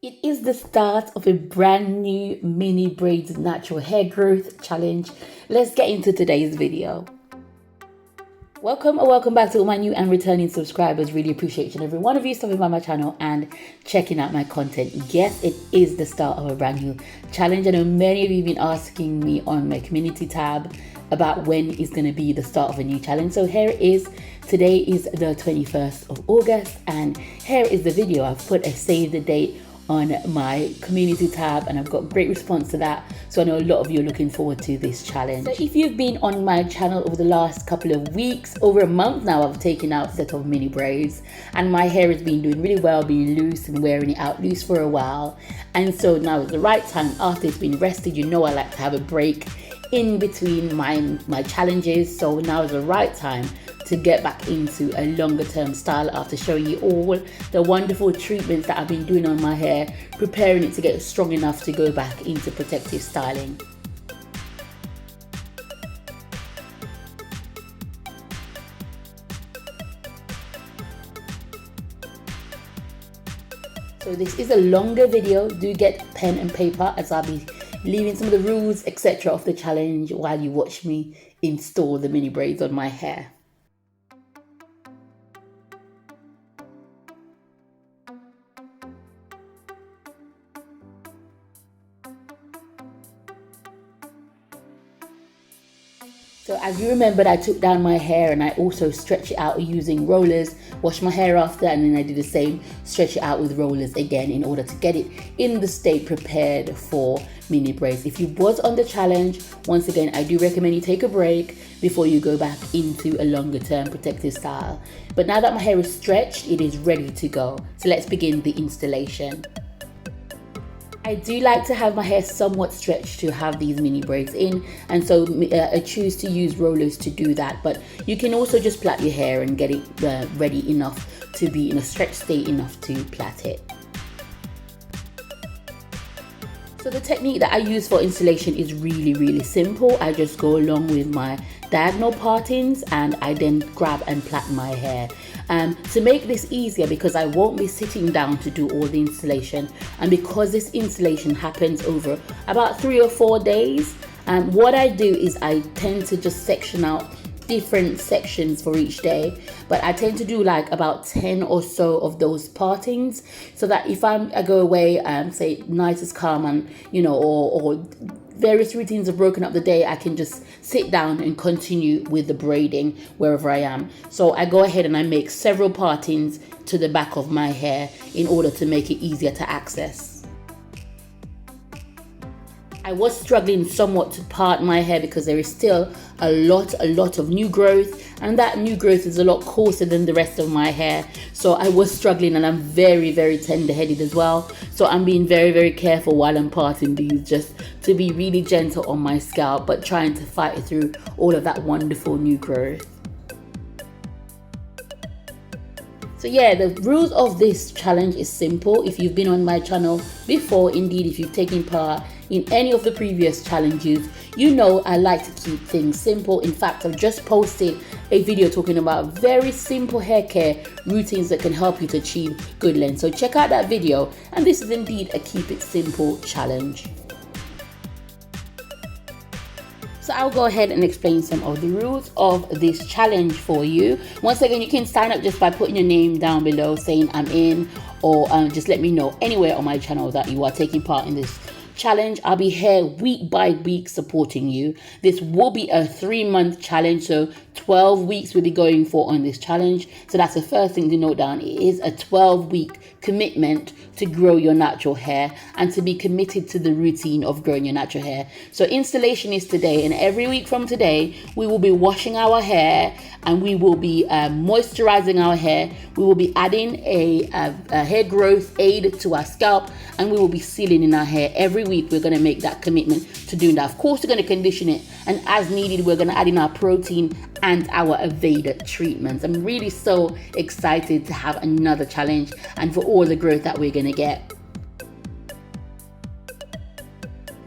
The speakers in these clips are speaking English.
It is the start of a brand new mini braids natural hair growth challenge. Let's get into today's video. Welcome back to all my new and returning subscribers. Really appreciate each and every one of you stopping by my channel and checking out my content. Yes, it is the start of a brand new challenge. I know many of you have been asking me on my community tab about when is going to be the start of a new challenge. So here it is. Today is the 21st of August and here is the video. I've put a save the date on my community tab and I've got great response to that, so I know a lot of you are looking forward to this challenge. So if you've been on my channel over the last couple of weeks, over a month now, I've taken out a set of mini braids and my hair has been doing really well, being loose and wearing it out loose for a while, and so now is the right time. After it's been rested, you know I like to have a break in between my challenges, so now is the right time to get back into a longer term style after showing you all the wonderful treatments that I've been doing on my hair, preparing it to get strong enough to go back into protective styling. So this is a longer video. Do get pen and paper as I'll be leaving some of the rules etc. of the challenge while you watch me install the mini braids on my hair. So as you remembered, I took down my hair and I also stretched it out using rollers, washed my hair after, and then I did the same, stretch it out with rollers again in order to get it in the state prepared for mini braids. If you was on the challenge, once again, I do recommend you take a break before you go back into a longer term protective style. But now that my hair is stretched, it is ready to go. So let's begin the installation. I do like to have my hair somewhat stretched to have these mini braids in, and so I choose to use rollers to do that, but you can also just plait your hair and get it ready enough to be in a stretched state enough to plait it. So the technique that I use for installation is really simple. I just go along with my diagonal partings and I then grab and plait my hair. To make this easier, because I won't be sitting down to do all the installation, and because this installation happens over about 3 or 4 days, what I do is I tend to just section out different sections for each day, but I tend to do like about 10 or so of those partings, so that if I go away, say night is calm and or various routines have broken up the day, I can just sit down and continue with the braiding wherever I am. So I go ahead and I make several partings to the back of my hair in order to make it easier to access. I was struggling somewhat to part my hair because there is still a lot of new growth, and that new growth is a lot coarser than the rest of my hair. So I was struggling, and I'm very tender-headed as well. So I'm being very careful while I'm parting these, just to be really gentle on my scalp, but trying to fight through all of that wonderful new growth. So yeah, the rules of this challenge is simple. If you've been on my channel before, indeed if you've taken part in any of the previous challenges, you know I like to keep things simple. In fact, I've just posted a video talking about very simple hair care routines that can help you to achieve good length. So check out that video, and this is indeed a keep it simple challenge. So I'll go ahead and explain some of the rules of this challenge for you. Once again, you can sign up just by putting your name down below saying I'm in, or just let me know anywhere on my channel that you are taking part in this challenge. I'll be here week by week supporting you. This will be a 3-month challenge, so 12 weeks we'll be going for on this challenge. So that's the first thing to note down. It is a 12-week commitment to grow your natural hair and to be committed to the routine of growing your natural hair. So installation is today, and every week from today we will be washing our hair and we will be moisturizing our hair. We will be adding a hair growth aid to our scalp, and we will be sealing in our hair. Every week we're going to make that commitment to doing that. Of course, we're going to condition it, and as needed we're going to add in our protein and our Aveda treatments. I'm really so excited to have another challenge and for all the growth that we're going to get.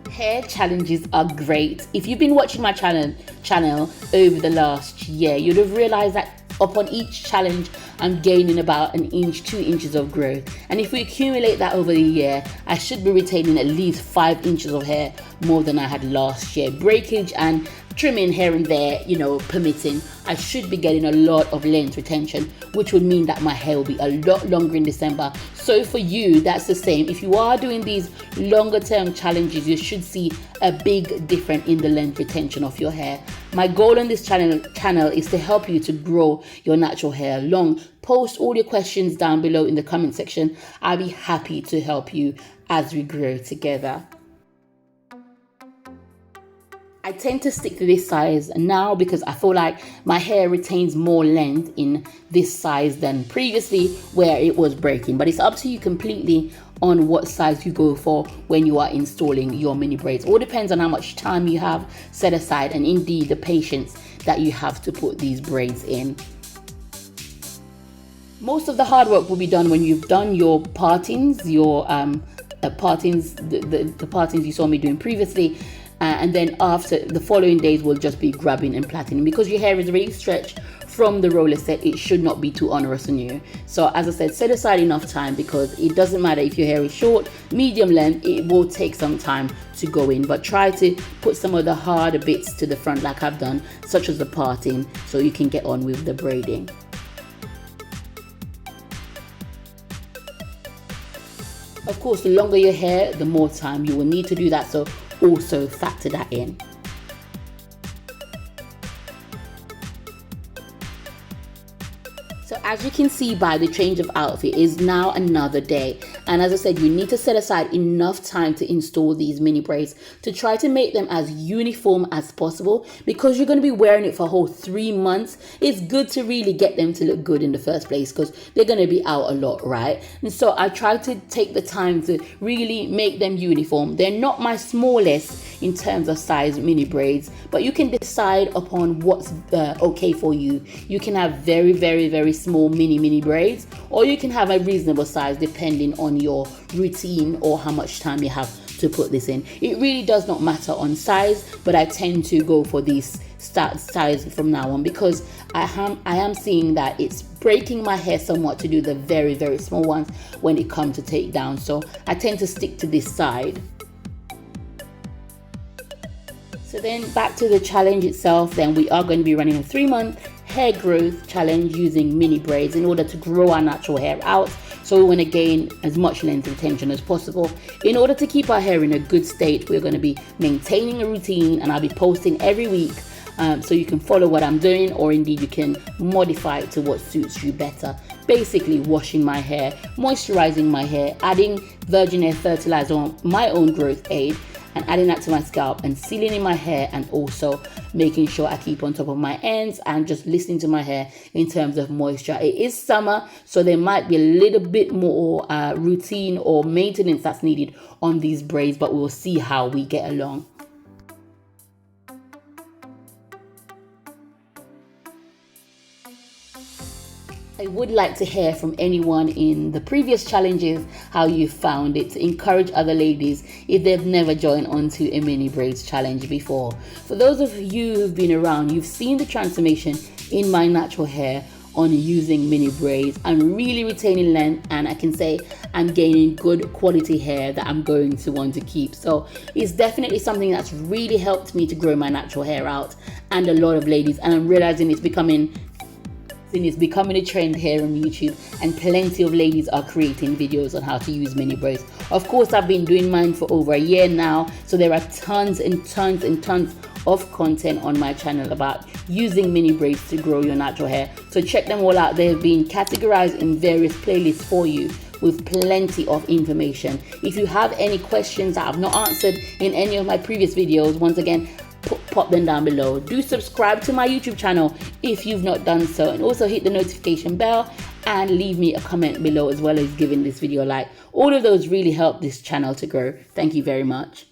Hair challenges are great. If you've been watching my channel over the last year, you'd have realized that Upon each challenge, I'm gaining about 1 inch, 2 inches of growth. And if we accumulate that over the year, I should be retaining at least 5 inches of hair more than I had last year. Breakage and trimming here and there, permitting, I should be getting a lot of length retention, which would mean that my hair will be a lot longer in December. So for you, that's the same. If you are doing these longer term challenges, you should see a big difference in the length retention of your hair. My goal on this channel is to help you to grow your natural hair long. Post all your questions down below in the comment section. I'll be happy to help you as we grow together. I tend to stick to this size now because I feel like my hair retains more length in this size than previously where it was breaking. But it's up to you completely on what size you go for when you are installing your mini braids. All depends on how much time you have set aside and indeed the patience that you have to put these braids in. Most of the hard work will be done when you've done your partings, the partings you saw me doing previously. And then after the following days will just be grabbing and plaiting. Because your hair is really stretched from the roller set, it should not be too onerous on you. So as I said, set aside enough time because it doesn't matter if your hair is short, medium length, it will take some time to go in. But try to put some of the harder bits to the front like I've done, such as the parting, so you can get on with the braiding. Of course, the longer your hair, the more time you will need to do that. So also factor that in. So as you can see by the change of outfit, is now another day. And as I said, you need to set aside enough time to install these mini braids to try to make them as uniform as possible. Because you're going to be wearing it for a whole 3 months, it's good to really get them to look good in the first place because they're going to be out a lot, right? And so I try to take the time to really make them uniform. They're not my smallest in terms of size mini braids, but you can decide upon what's okay for you. You can have very, very, very small mini braids, or you can have a reasonable size depending on your routine or how much time you have to put this in. It really does not matter on size, but I tend to go for these size from now on because I am seeing that it's breaking my hair somewhat to do the very, very small ones when it comes to takedown. So I tend to stick to this side. So then back to the challenge itself, then we are going to be running a 3-month hair growth challenge using mini braids in order to grow our natural hair out. So we want to gain as much length retention as possible. In order to keep our hair in a good state, we're going to be maintaining a routine and I'll be posting every week. So you can follow what I'm doing, or indeed you can modify it to what suits you better. Basically washing my hair, moisturizing my hair, adding virgin hair fertilizer on my own growth aid, and adding that to my scalp and sealing in my hair, and also making sure I keep on top of my ends and just listening to my hair in terms of moisture. It is summer, so there might be a little bit more routine or maintenance that's needed on these braids, but we'll see how we get along. I would like to hear from anyone in the previous challenges how you found it, to encourage other ladies if they've never joined onto a mini braids challenge before. For those of you who've been around, you've seen the transformation in my natural hair on using mini braids. I'm really retaining length, and I can say I'm gaining good quality hair that I'm going to want to keep. So it's definitely something that's really helped me to grow my natural hair out, and a lot of ladies, and I'm realizing it's becoming a trend here on YouTube, and plenty of ladies are creating videos on how to use mini braids. Of course, I've been doing mine for over a year now, so there are tons and tons and tons of content on my channel about using mini braids to grow your natural hair. So check them all out. They've been categorized in various playlists for you with plenty of information. If you have any questions that I've not answered in any of my previous videos, once again, pop them down below. Do subscribe to my YouTube channel if you've not done so, and also hit the notification bell and leave me a comment below, as well as giving this video a like. All of those really help this channel to grow. Thank you very much.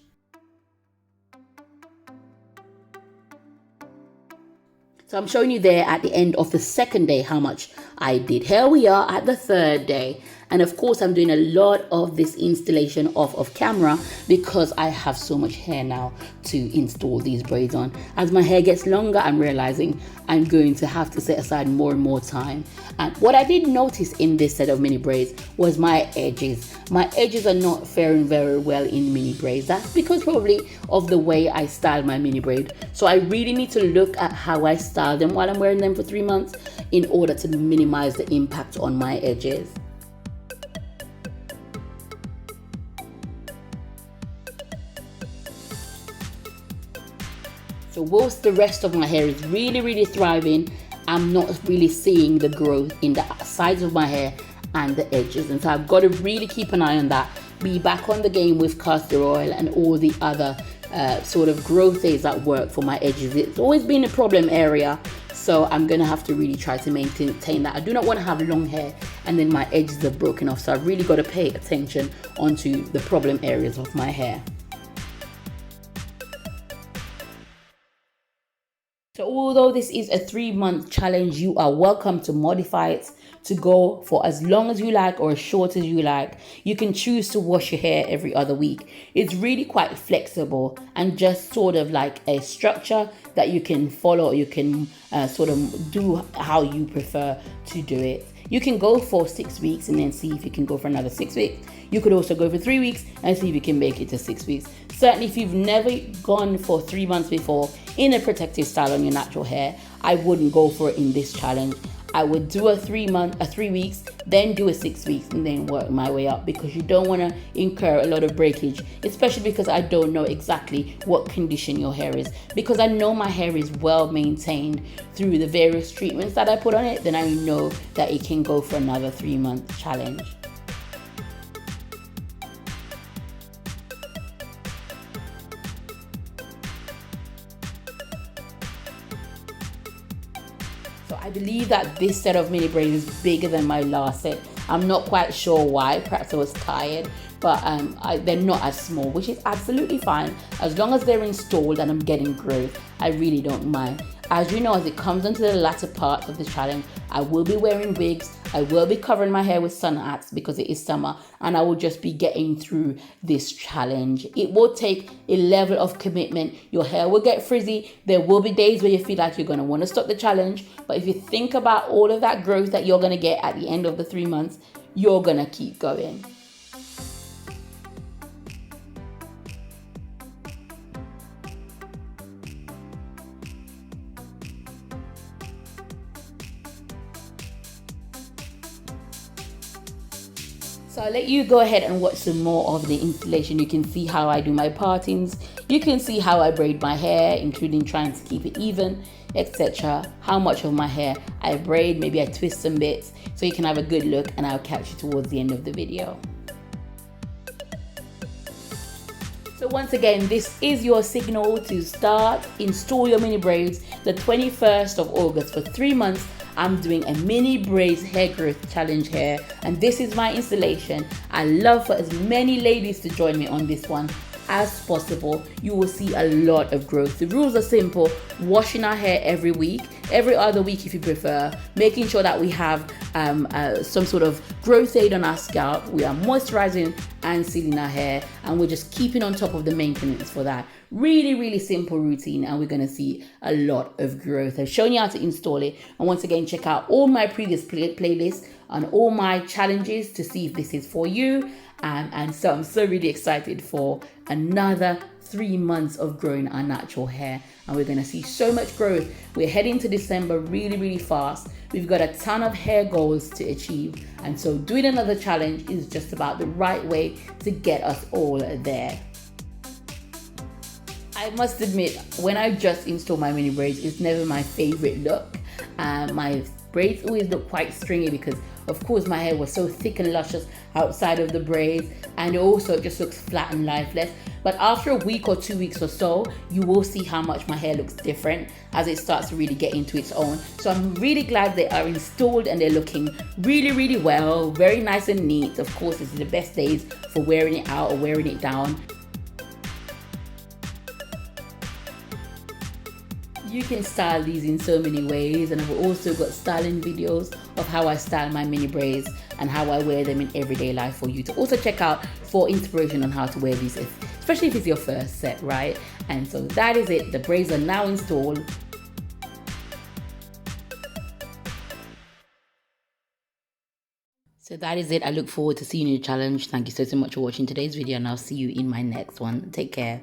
So I'm showing you there at the end of the second day how much I did. Here we are at the third day. And of course, I'm doing a lot of this installation off of camera because I have so much hair now to install these braids on. As my hair gets longer, I'm realizing I'm going to have to set aside more and more time. And what I did notice in this set of mini braids was my edges. My edges are not faring very well in mini braids. That's because probably of the way I style my mini braid. So I really need to look at how I style them while I'm wearing them for 3 months in order to minimize the impact on my edges. So whilst the rest of my hair is really thriving, I'm not really seeing the growth in the sides of my hair and the edges. And so I've got to really keep an eye on that. Be back on the game with castor oil and all the other sort of growth aids that work for my edges. It's always been a problem area. So I'm going to have to really try to maintain that. I do not want to have long hair and then my edges are broken off. So I've really got to pay attention onto the problem areas of my hair. So although this is a 3-month challenge, you are welcome to modify it to go for as long as you like or as short as you like. You can choose to wash your hair every other week. It's really quite flexible and just sort of like a structure that you can follow. You can sort of do how you prefer to do it. You can go for 6 weeks and then see if you can go for another 6 weeks. You could also go for 3 weeks and see if you can make it to 6 weeks. Certainly, if you've never gone for 3 months before in a protective style on your natural hair, I wouldn't go for it in this challenge. I would do a 3 weeks, then do a 6 weeks, and then work my way up, because you don't want to incur a lot of breakage, especially because I don't know exactly what condition your hair is. Because I know my hair is well maintained through the various treatments that I put on it, then I know that it can go for another 3-month challenge. So I believe that this set of mini braids is bigger than my last set. I'm not quite sure why, perhaps I was tired, but they're not as small, which is absolutely fine. As long as they're installed and I'm getting growth, I really don't mind. As you know, as it comes into the latter part of the challenge, I will be wearing wigs, I will be covering my hair with sun hats because it is summer, and I will just be getting through this challenge. It will take a level of commitment. Your hair will get frizzy. There will be days where you feel like you're going to want to stop the challenge, but if you think about all of that growth that you're going to get at the end of the 3 months, you're going to keep going. So I'll let you go ahead and watch some more of the installation. You can see how I do my partings. You can see how I braid my hair, including trying to keep it even, etc. How much of my hair I braid, maybe I twist some bits, so you can have a good look, and I'll catch you towards the end of the video. So once again, this is your signal to start, install your mini braids. The 21st of August, for 3 months, I'm doing a mini braids hair growth challenge here, and this is my installation. I love for as many ladies to join me on this one as possible. You will see a lot of growth. The rules are simple: washing our hair every week, every other week if you prefer, making sure that we have some sort of growth aid on our scalp, we are moisturizing and sealing our hair, and we're just keeping on top of the maintenance for that. Really simple routine, and we're going to see a lot of growth. I've shown you how to install it, and once again, check out all my previous playlists and all my challenges to see if this is for you. And so I'm so really excited for another 3 months of growing our natural hair, and we're going to see so much growth. We're heading to December really fast. We've got a ton of hair goals to achieve, and so doing another challenge is just about the right way to get us all there. I must admit, when I just install my mini braids, it's never my favorite look. My braids always look quite stringy because, of course, my hair was so thick and luscious outside of the braids, and also it just looks flat and lifeless. But after a week or 2 weeks or so, you will see how much my hair looks different as it starts to really get into its own. So I'm really glad they are installed and they're looking really well, very nice and neat. Of course, this is the best days for wearing it out or wearing it down. You can style these in so many ways, and I've also got styling videos of how I style my mini braids and how I wear them in everyday life for you to also check out for inspiration on how to wear these, especially if it's your first set, right? And so that is it. The braids are now installed. So that is it. I look forward to seeing you in the challenge. Thank you so much for watching today's video, and I'll see you in my next one. Take care.